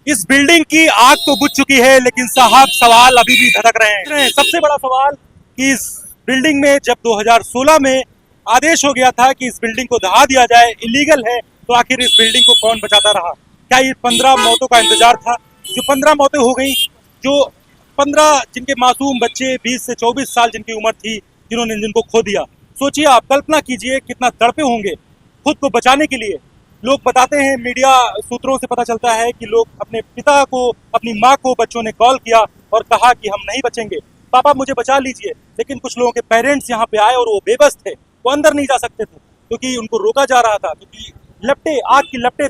इस बिल्डिंग की आग तो बुझ चुकी है, लेकिन साहब सवाल अभी भी धड़क रहे हैं। सबसे बड़ा सवाल कि इस बिल्डिंग में जब 2016 में आदेश हो गया था कि इस बिल्डिंग को दहा दिया जाए, इलीगल है, तो आखिर इस बिल्डिंग को कौन बचाता रहा? क्या ये 15 मौतों का इंतजार था? जो 15 मौतें हो गई, जो 15 जिनके मासूम बच्चे 20 से 24 साल जिनकी उम्र थी, जिनको खो दिया। सोचिए आप, कल्पना कीजिए कितना तड़पे होंगे खुद को बचाने के लिए। लोग बताते हैं, मीडिया सूत्रों से पता चलता है कि लोग अपने पिता को, अपनी माँ को, बच्चों ने कॉल किया और कहा कि हम नहीं बचेंगे, पापा मुझे बचा लीजिए। लेकिन कुछ लोगों के पेरेंट्स यहाँ पे आए और वो बेबस थे, वो अंदर नहीं जा सकते थे क्योंकि उनको रोका जा रहा था, क्योंकि लपटे, आग की लपटे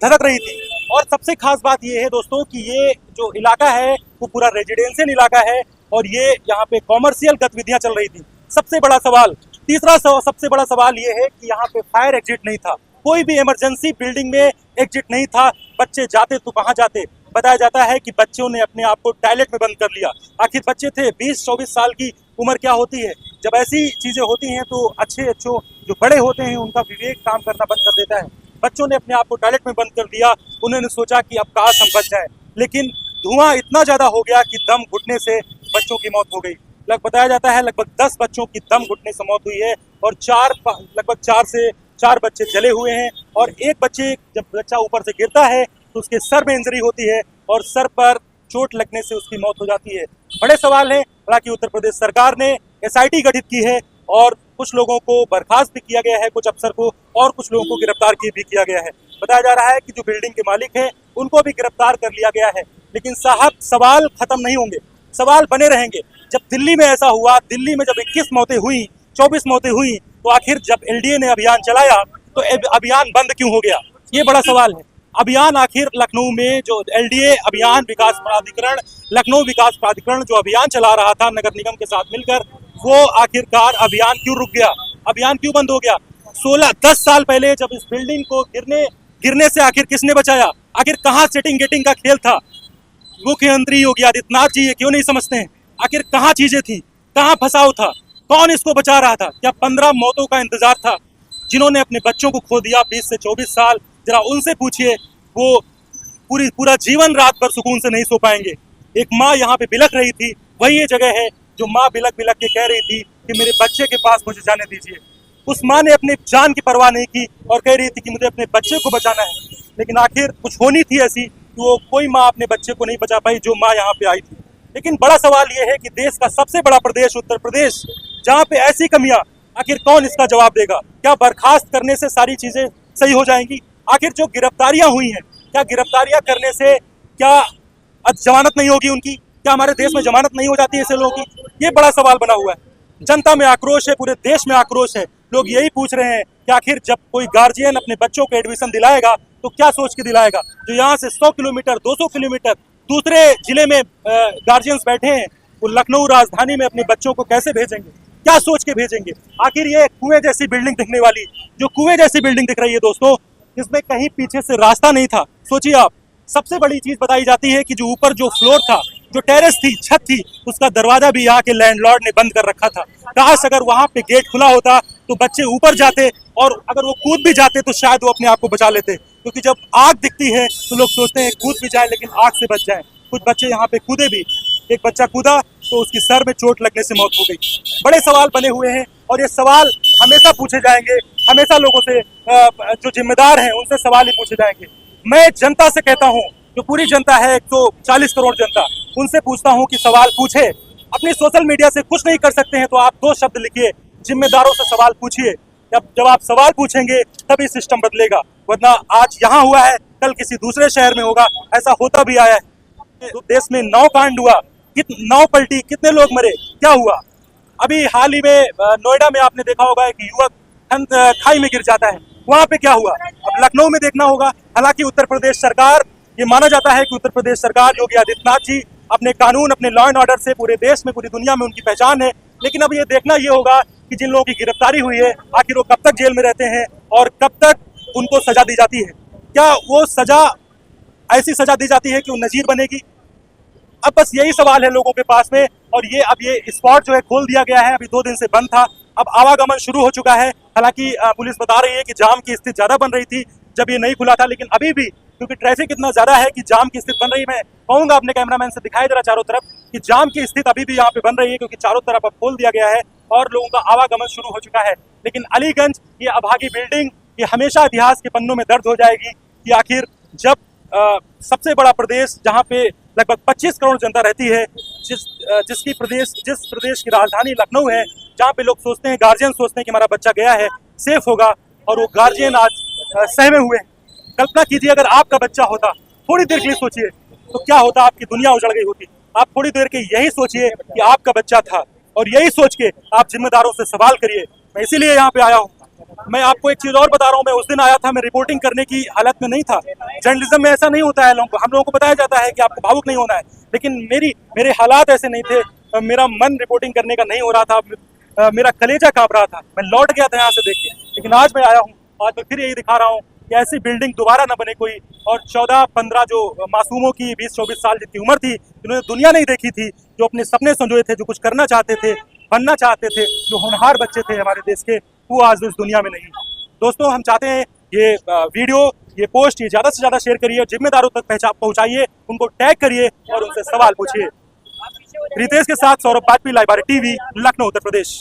धधक रही थी। और सबसे खास बात ये है दोस्तों कि ये जो इलाका है वो पूरा रेजिडेंशियल इलाका है और ये यहाँ पे कॉमर्शियल गतिविधियां चल रही थी। सबसे बड़ा सवाल, तीसरा सबसे बड़ा सवाल ये है कि यहाँ पे फायर एग्जिट नहीं था, कोई भी इमरजेंसी बिल्डिंग में एग्जिट नहीं था। बच्चे जाते तो कहाँ जाते? बताया जाता है कि बच्चों ने अपने आप को टॉयलेट में बंद कर लिया। आखिर बच्चे थे, 20-24 साल की उम्र क्या होती है? जब ऐसी चीजें होती हैं तो अच्छे जो बड़े होते हैं उनका विवेक काम करना बंद कर देता है। बच्चों ने अपने आप को टॉयलेट में बंद कर दिया। उन्होंने सोचा कि अब काश हम बच जाएं, लेकिन धुआं इतना ज्यादा हो गया कि दम घुटने से बच्चों की मौत हो गई। बताया जाता है लगभग 10 बच्चों की दम घुटने से मौत हुई है और लगभग 4 से 4 बच्चे जले हुए हैं। और एक बच्चे, जब बच्चा ऊपर से गिरता है तो उसके सर में इंजरी होती है और सर पर चोट लगने से उसकी मौत हो जाती है। बड़े सवाल है। हालांकि उत्तर प्रदेश सरकार ने SIT गठित की है और कुछ लोगों को बर्खास्त भी किया गया है, कुछ अफसर को, और कुछ लोगों को गिरफ्तार भी किया गया है। बताया जा रहा है कि जो बिल्डिंग के मालिक हैं उनको भी गिरफ्तार कर लिया गया है। लेकिन साहब सवाल खत्म नहीं होंगे, सवाल बने रहेंगे। जब दिल्ली में ऐसा हुआ, दिल्ली में जब 21 मौतें हुई, 24 मौतें हुई, तो आखिर जब LDA ने अभियान चलाया तो अभियान बंद क्यों हो गया? ये बड़ा सवाल है। अभियान आखिर लखनऊ में जो LDA अभियान विकास प्राधिकरण, लखनऊ विकास प्राधिकरण जो अभियान चला रहा था नगर निगम के साथ मिलकर, वो आखिरकार अभियान क्यों रुक गया? अभियान क्यों बंद हो गया? 10 साल पहले जब इस बिल्डिंग को गिरने से आखिर किसने बचाया? आखिर कहाँ सेटिंग गेटिंग का खेल था? मुख्यमंत्री योगी आदित्यनाथ जी ये क्यों नहीं समझते हैं? आखिर कहाँ चीजें थी, कहाँ फंसाव था, कौन इसको बचा रहा था? क्या 15 मौतों का इंतजार था? जिन्होंने अपने बच्चों को खो दिया 20 से 24 साल, जरा उनसे पूछिए, वो पूरा जीवन रात भर सुकून से नहीं सो पाएंगे। एक माँ यहाँ पे बिलख रही थी, वही ये जगह है जो माँ बिलख बिलख के कह रही थी कि मेरे बच्चे के पास मुझे जाने दीजिए। उस माँ ने अपनी जान की परवाह नहीं की और कह रही थी कि मुझे अपने बच्चे को बचाना है। लेकिन आखिर कुछ होनी थी ऐसी कि वो कोई माँ अपने बच्चे को नहीं बचा पाई, जो माँ यहाँ पे आई थी। लेकिन बड़ा सवाल ये है कि देश का सबसे बड़ा प्रदेश उत्तर प्रदेश, जहाँ पे ऐसी कमियां, आखिर कौन इसका जवाब देगा? क्या बर्खास्त करने से सारी चीजें सही हो जाएंगी? आखिर जो गिरफ्तारियां हुई हैं, क्या गिरफ्तारियां करने से क्या जमानत नहीं होगी उनकी? क्या हमारे देश में जमानत नहीं हो जाती है ऐसे लोगों की? ये बड़ा सवाल बना हुआ है। जनता में आक्रोश है, पूरे देश में आक्रोश है। लोग यही पूछ रहे हैं कि आखिर जब कोई गार्जियन अपने बच्चों को एडमिशन दिलाएगा तो क्या सोच के दिलाएगा? जो यहाँ से 100 किलोमीटर 200 किलोमीटर दूसरे जिले में गार्जियंस बैठे हैं, वो लखनऊ राजधानी में अपने बच्चों को कैसे भेजेंगे? क्या सोच के भेजेंगे? आखिर ये कुएं जैसी बिल्डिंग दिखने वाली, जो कुएं जैसी बिल्डिंग दिख रही है दोस्तों, इसमें कहीं पीछे से रास्ता नहीं था। सोचिए आप, सबसे बड़ी चीज बताई जाती है कि जो ऊपर जो फ्लोर था, जो टेरेस थी, छत थी, उसका दरवाजा भी यहाँ के लैंडलॉर्ड ने बंद कर रखा था। काश अगर वहां पे गेट खुला होता तो बच्चे ऊपर जाते, और अगर वो कूद भी जाते तो शायद वो अपने आप को बचा लेते, क्योंकि जब आग दिखती है तो लोग सोचते हैं कूद भी जाए लेकिन आग से बच जाए। कुछ बच्चे यहाँ पे कूदे भी, एक बच्चा कूदा तो उसकी सर में चोट लगने से मौत हो गई। बड़े सवाल बने हुए हैं और ये सवाल हमेशा पूछे जाएंगे, हमेशा लोगों से, जो जिम्मेदार हैं उनसे सवाल ही पूछे जाएंगे। मैं जनता से कहता हूँ, जो पूरी जनता है 140 करोड़ जनता, उनसे पूछता हूँ कि सवाल पूछे। अपनी सोशल मीडिया से कुछ नहीं कर सकते हैं तो आप 2 शब्द लिखिए, जिम्मेदारों से सवाल पूछिए। जब आप सवाल पूछेंगे तभी सिस्टम बदलेगा, वरना आज यहाँ हुआ है कल किसी दूसरे शहर में होगा। ऐसा होता भी आया है। तो देश में 9 कांड हुआ, नाव पलटी, कितने लोग मरे, क्या हुआ? अभी हाल ही में नोएडा में आपने देखा होगा एक युवक खाई में गिर जाता है, वहां पे क्या हुआ? अब लखनऊ में देखना होगा। हालांकि उत्तर प्रदेश सरकार, ये माना जाता है कि उत्तर प्रदेश सरकार, योगी आदित्यनाथ जी अपने कानून, अपने लॉ एंड ऑर्डर से पूरे देश में, पूरी दुनिया में उनकी पहचान है। लेकिन अब ये देखना ये होगा कि जिन लोगों की गिरफ्तारी हुई है, आखिर वो कब तक जेल में रहते हैं और कब तक उनको सजा दी जाती है? क्या वो सजा ऐसी सजा दी जाती है कि वो नजीर बनेगी? अब बस यही सवाल है लोगों के पास में। और अब ये स्पॉट जो है खोल दिया गया है, अभी 2 दिन से बंद था, अब आवागमन शुरू हो चुका है। हालांकि पुलिस बता रही है कि जाम की स्थिति ज्यादा बन रही थी जब ये नहीं खुला था, लेकिन अभी भी क्योंकि ट्रैफिक इतना ज्यादा है कि जाम की स्थिति बन रही है। मैं कहूंगा अपने कैमरामैन से दिखाई जरा चारों तरफ कि जाम की स्थिति अभी भी यहाँ पे बन रही है, क्योंकि चारों तरफ अब खोल दिया गया है और लोगों का आवागमन शुरू हो चुका है। लेकिन अलीगंज ये अभागी बिल्डिंग ये हमेशा इतिहास के पन्नों में दर्ज हो जाएगी कि आखिर जब सबसे बड़ा प्रदेश जहाँ पे लगभग 25 करोड़ जनता रहती है, जिस प्रदेश की राजधानी लखनऊ है, जहाँ पे लोग सोचते हैं, गार्जियन सोचते हैं कि हमारा बच्चा गया है, सेफ होगा, और वो गार्जियन आज सहमे हुए हैं। कल्पना कीजिए अगर आपका बच्चा होता, थोड़ी देर के लिए सोचिए तो क्या होता, आपकी दुनिया उजड़ गई होती। आप थोड़ी देर के यही सोचिए कि आपका बच्चा था, और यही सोच के आप जिम्मेदारों से सवाल करिए। मैं इसीलिए यहाँ पे आया हूँ। मैं आपको एक चीज और बता रहा हूँ, मैं उस दिन आया था, मैं रिपोर्टिंग करने की हालत में नहीं था। जर्नलिज्म में ऐसा नहीं होता है, हम लोगों को बताया जाता है कि आपको भावुक नहीं होना है, लेकिन मेरे हालात ऐसे नहीं थे। मेरा मन रिपोर्टिंग करने का नहीं हो रहा था, मेरा कलेजा कांप रहा था। मैं लौट गया था यहाँ से देख के, लेकिन आज मैं आया हूँ, आज मैं फिर यही दिखा रहा हूँ कि ऐसी बिल्डिंग दोबारा न बने कोई। और 14-15 जो मासूमों की 20-24 साल जितनी उम्र थी, जिन्होंने दुनिया नहीं देखी थी, जो अपने सपने संजोए थे, जो कुछ करना चाहते थे, बनना चाहते थे, जो होनहार बच्चे थे हमारे देश के, वो आज इस दुनिया में नहीं। दोस्तों, हम चाहते हैं ये वीडियो, ये पोस्ट, ये ज़्यादा से ज़्यादा शेयर करिए, जिम्मेदारों तक पहुँचाइए, उनको टैग करिए और उनसे सवाल पूछिए। रितेश के साथ सौरभ बाजपेयी, लाइव भारत टीवी, लखनऊ, उत्तर प्रदेश।